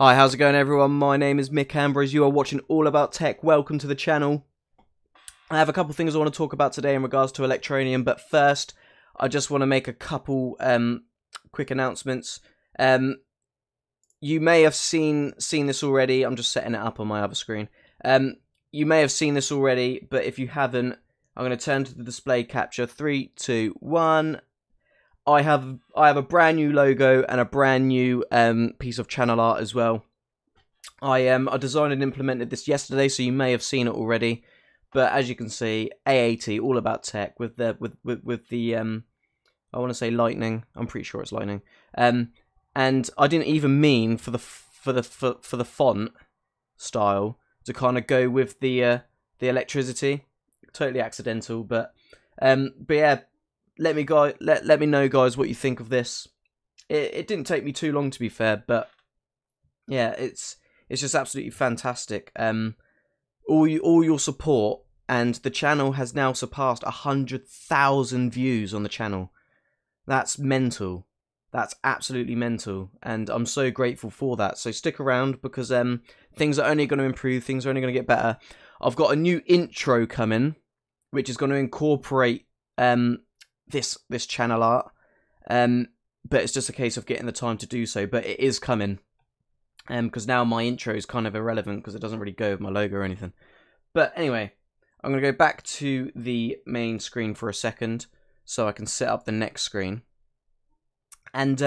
Hi, how's it going everyone? My name is Mick Ambrose. You are watching All About Tech. Welcome to the channel. I have a couple things I want to talk about today in regards to Electroneum, but first I just want to make a couple quick announcements. You may have seen this already. I'm just setting it up on my other screen. You may have seen this already, but if you haven't, I'm going to turn to the display capture. 3, 2, 1. I have a brand new logo and a brand new piece of channel art as well. I designed and implemented this yesterday, so you may have seen it already. But as you can see, AAT, All About Tech, with the I want to say lightning. I'm pretty sure it's lightning. And I didn't even mean for the font style to kind of go with the electricity. Totally accidental, but yeah. Let me know, guys, what you think of this. It didn't take me too long, to be fair, but yeah, it's just absolutely fantastic. All your support, and the channel has now surpassed 100,000 views on the channel. That's mental. That's absolutely mental, and I'm so grateful for that. So stick around, because things are only going to improve. Things are only going to get better. I've got a new intro coming, which is going to incorporate this channel art, but it's just a case of getting the time to do so. But it is coming, because now my intro is kind of irrelevant because it doesn't really go with my logo or anything. But anyway, I'm going to go back to the main screen for a second so I can set up the next screen. And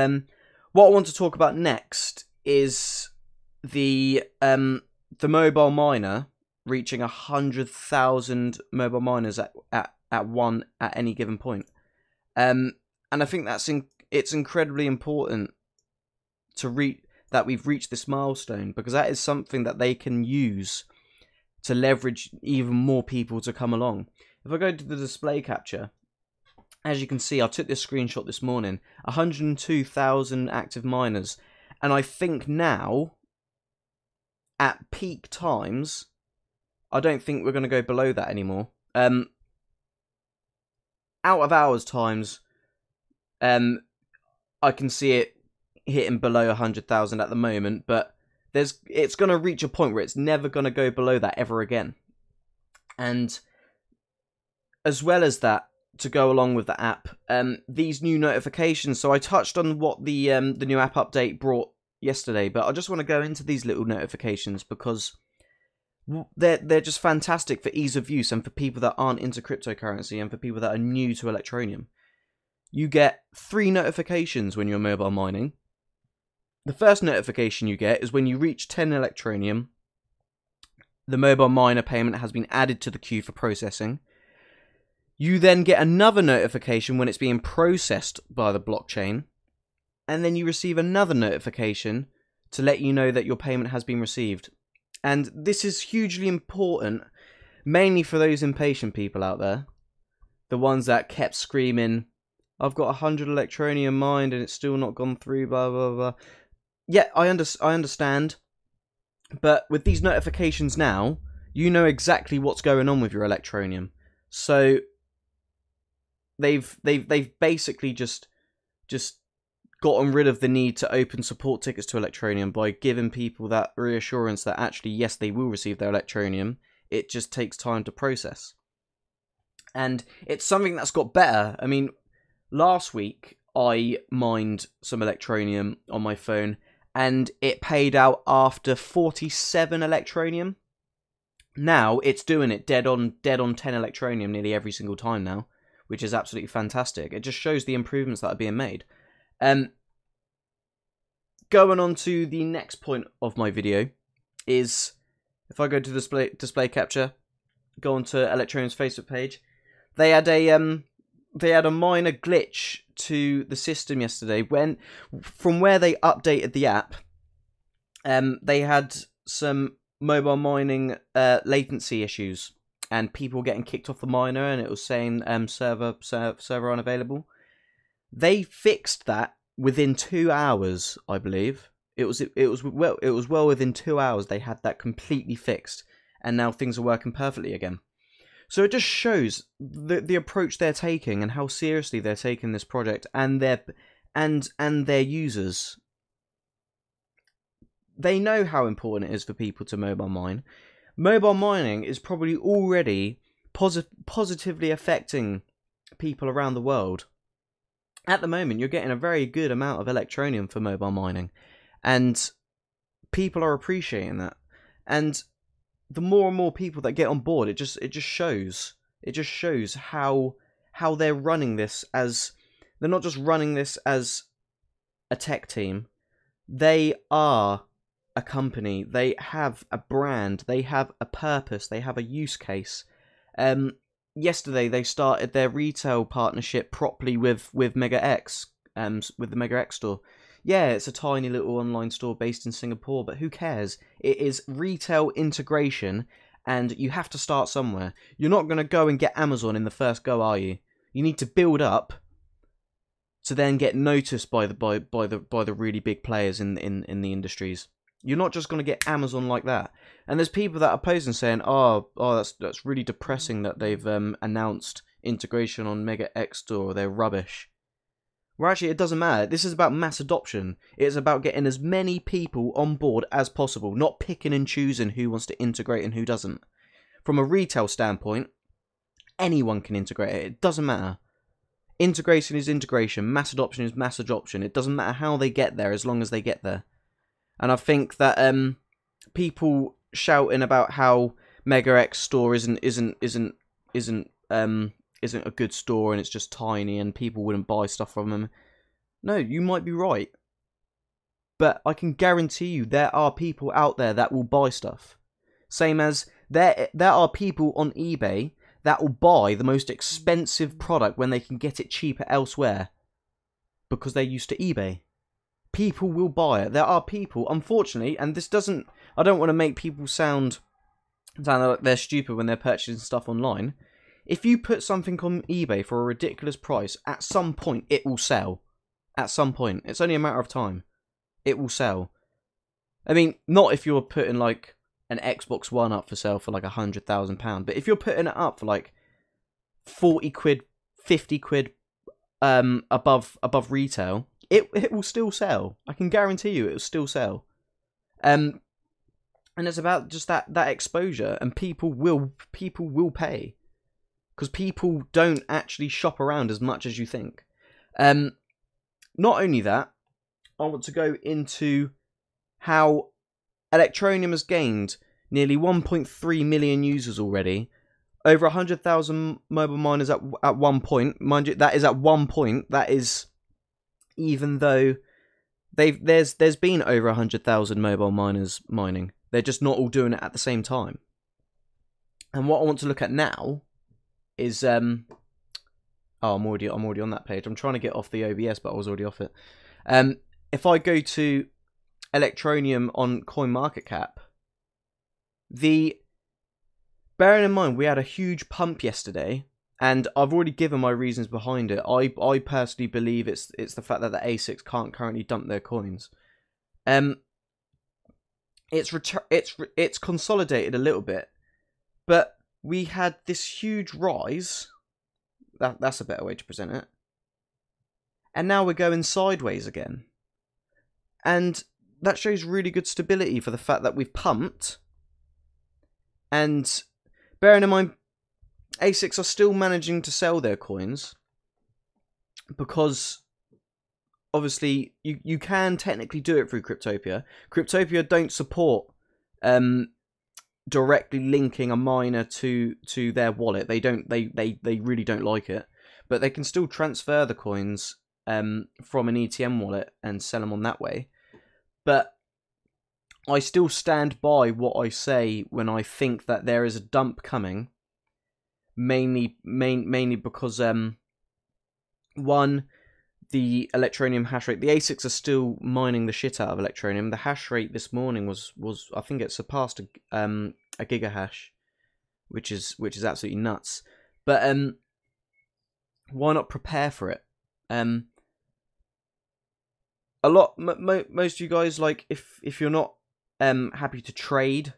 what I want to talk about next is the mobile miner reaching 100,000 mobile miners at any given point. And I think it's incredibly important that we've reached this milestone, because that is something that they can use to leverage even more people to come along. If I go to the display capture, as you can see, I took this screenshot this morning, 102,000 active miners, and I think now, at peak times, I don't think we're going to go below that anymore. Out of hours times, I can see it hitting below 100,000 at the moment, but it's going to reach a point where it's never going to go below that ever again. And as well as that, to go along with the app, these new notifications. So I touched on what the new app update brought yesterday, but I just want to go into these little notifications because they're just fantastic for ease of use, and for people that aren't into cryptocurrency, and for people that are new to Electroneum. You get 3 notifications when you're mobile mining. The first notification you get is when you reach 10 Electroneum, the mobile miner payment has been added to the queue for processing. You then get another notification when it's being processed by the blockchain, and then you receive another notification to let you know that your payment has been received. And this is hugely important, mainly for those impatient people out there. The ones that kept screaming, I've got 100 Electroneum mined and it's still not gone through, blah, blah, blah. Yeah, I understand. But with these notifications now, you know exactly what's going on with your Electroneum. So they've basically just gotten rid of the need to open support tickets to Electroneum by giving people that reassurance that actually, yes, they will receive their Electroneum. It just takes time to process. And it's something that's got better. I mean, last week I mined some Electroneum on my phone, and it paid out after 47 Electroneum. Now it's doing it dead on 10 Electroneum nearly every single time now, which is absolutely fantastic. It just shows the improvements that are being made. Going on to the next point of my video is, if I go to display capture, go onto Electroneum's Facebook page, they had a minor glitch to the system yesterday from where they updated the app. They had some mobile mining latency issues, and people getting kicked off the miner, and it was saying server unavailable. They fixed that within 2 hours, I believe. It was well within 2 hours they had that completely fixed, and now things are working perfectly again. So it just shows the approach they're taking and how seriously they're taking this project and their users. they know how important it is for people to mobile mine. Mobile mining is probably already positively affecting people around the world. At the moment, you're getting a very good amount of Electroneum for mobile mining, and people are appreciating that. And the more and more people that get on board, it just shows how they're running this as, they're not just running this as a tech team. They are a company. They have a brand. They have a purpose. They have a use case. Yesterday they started their retail partnership properly with Mega X, with the Mega X store. Yeah, it's a tiny little online store based in Singapore, but who cares? It is retail integration, and you have to start somewhere. You're not going to go and get Amazon in the first go, are you? You need to build up to then get noticed by the really big players in the industries. You're not just going to get Amazon like that. And there's people that are posing saying, oh, that's really depressing that they've announced integration on Mega X Store. They're rubbish. Well, actually, it doesn't matter. This is about mass adoption. It's about getting as many people on board as possible, not picking and choosing who wants to integrate and who doesn't. From a retail standpoint, anyone can integrate it. It doesn't matter. Integration is integration. Mass adoption is mass adoption. It doesn't matter how they get there as long as they get there. And I think that people shouting about how Mega X Store isn't a good store and it's just tiny and people wouldn't buy stuff from them. No, you might be right. But I can guarantee you there are people out there that will buy stuff. Same as there are people on eBay that will buy the most expensive product when they can get it cheaper elsewhere because they're used to eBay. People will buy it. There are people, unfortunately, and this doesn't, I don't want to make people sound like they're stupid when they're purchasing stuff online. If you put something on eBay for a ridiculous price, at some point it will sell. At some point. It's only a matter of time. It will sell. I mean, not if you're putting like an Xbox One up for sale for like £100,000, but if you're putting it up for like 40 quid, 50 quid above retail, it will still sell. I can guarantee you it will still sell. And it's about just that exposure, and people will pay. Because people don't actually shop around as much as you think. Not only that, I want to go into how Electroneum has gained nearly 1.3 million users already. Over 100,000 mobile miners at one point. Mind you, that is at one point. That is even though there's been over 100,000 mobile miners mining. They're just not all doing it at the same time. And what I want to look at now is I'm already on that page. I'm trying to get off the OBS, but I was already off it. If I go to Electroneum on CoinMarketCap, bearing in mind we had a huge pump yesterday, and I've already given my reasons behind it. I personally believe it's the fact that the ASICs can't currently dump their coins. It's consolidated a little bit, but we had this huge rise. That's a better way to present it. And now we're going sideways again. And that shows really good stability for the fact that we've pumped. And bearing in mind, ASICs are still managing to sell their coins. Because, obviously, you can technically do it through Cryptopia. Cryptopia don't support directly linking a miner to their wallet. They really don't like it. But they can still transfer the coins from an ETM wallet and sell them on that way. But I still stand by what I say when I think that there is a dump coming. Mainly because one, the Electroneum hash rate. The ASICs are still mining the shit out of Electroneum. The hash rate this morning was I think it surpassed a gigahash, which is absolutely nuts. But why not prepare for it? Most of you guys, like, if you're not happy to trade,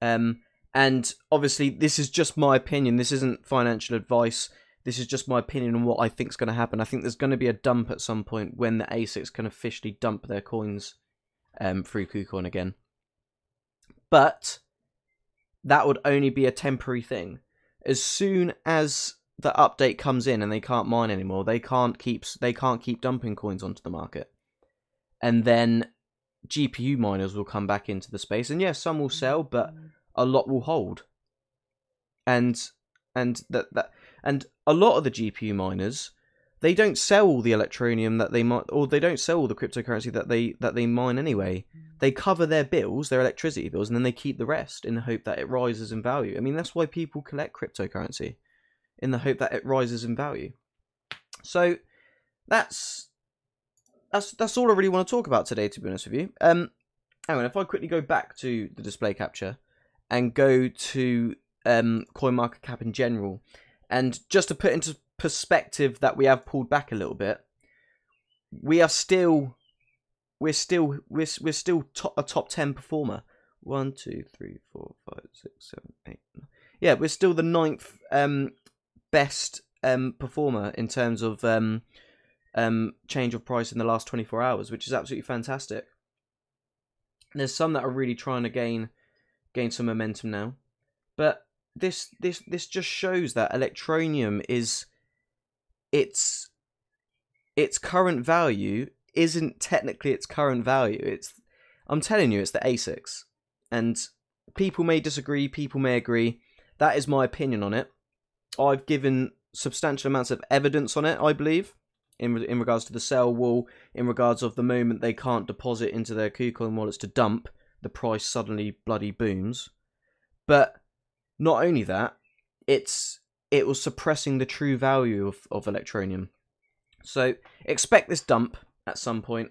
and obviously this is just my opinion. This isn't financial advice. This is just my opinion on what I think is going to happen. I think there's going to be a dump at some point when the ASICs can officially dump their coins through KuCoin again. But that would only be a temporary thing. As soon as the update comes in and they can't mine anymore, they can't keep dumping coins onto the market. And then GPU miners will come back into the space, and yes, some will sell, but a lot will hold. And a lot of the GPU miners, they don't sell all the Electroneum that they might, or they don't sell all the cryptocurrency that they mine anyway. They cover their bills, their electricity bills, and then they keep the rest in the hope that it rises in value. I mean, that's why people collect cryptocurrency, in the hope that it rises in value. So that's all I really want to talk about today, to be honest with you. Hang on, if I quickly go back to the display capture and go to CoinMarketCap in general, and just to put into perspective that we have pulled back a little bit, we're still a top 10 performer. 1, 2, 3, 4, 5, 6, 7, 8, 9. Yeah, we're still the 9th best performer in terms of change of price in the last 24 hours, which is absolutely fantastic. There's some that are really trying to gain some momentum now, but this just shows that Electroneum is its current value isn't technically its current value. I'm telling you, it's the ASICs, and people may disagree, people may agree. That is my opinion on it. I've given substantial amounts of evidence on it, I believe, in regards to the sell wall, in regards of the moment they can't deposit into their KuCoin wallets to dump, the price suddenly bloody booms. But not only that, it was suppressing the true value of Electroneum. So expect this dump at some point.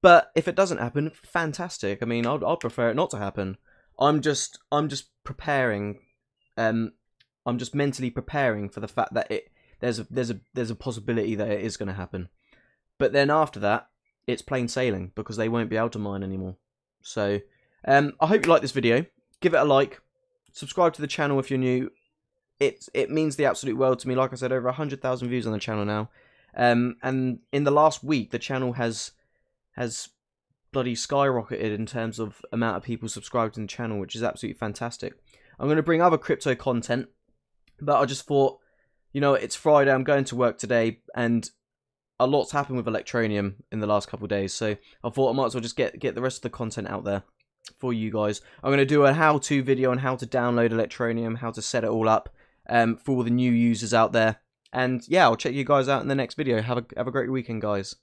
But if it doesn't happen, fantastic. I mean, I'd prefer it not to happen. I'm just preparing. I'm just mentally preparing for the fact that there's a possibility that it is going to happen. But then after that, it's plain sailing, because they won't be able to mine anymore. So I hope you like this video. Give it a like. Subscribe to the channel if you're new. It means the absolute world to me. Like I said, over 100,000 views on the channel now. And in the last week, the channel has bloody skyrocketed in terms of amount of people subscribed to the channel, which is absolutely fantastic. I'm going to bring other crypto content, but I just thought, you know, it's Friday, I'm going to work today, and a lot's happened with Electroneum in the last couple of days, so I thought I might as well just get the rest of the content out there for you guys. I'm going to do a how-to video on how to download Electroneum, how to set it all up for all the new users out there. And yeah, I'll check you guys out in the next video. Have a great weekend, guys.